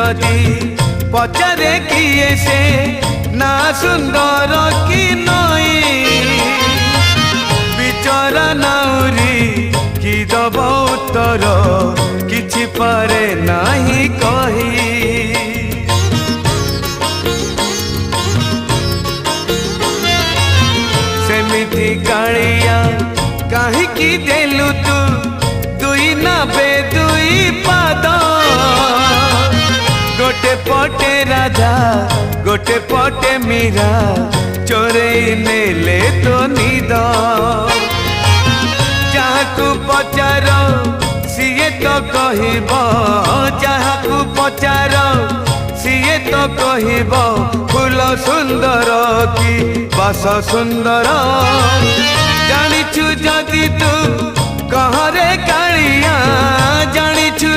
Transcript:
जदि पचारे किए से ना सुंदर कि नई बिचरा नाउरी कि दब उत्तर किछि पारे नाही कही सेमिति कालिया काहीकि देलु तू दुई नाबे दुई पाद गोटे पटे राधा गोटे पटे मीरा चोरे नेले तो निद जहाकू पचार सीए तो कहब जहाकू पचार सीए तो कहब फूल सुंदर कि बास सुंदर जानिछु जदि तू कहरे कालिया जानिछु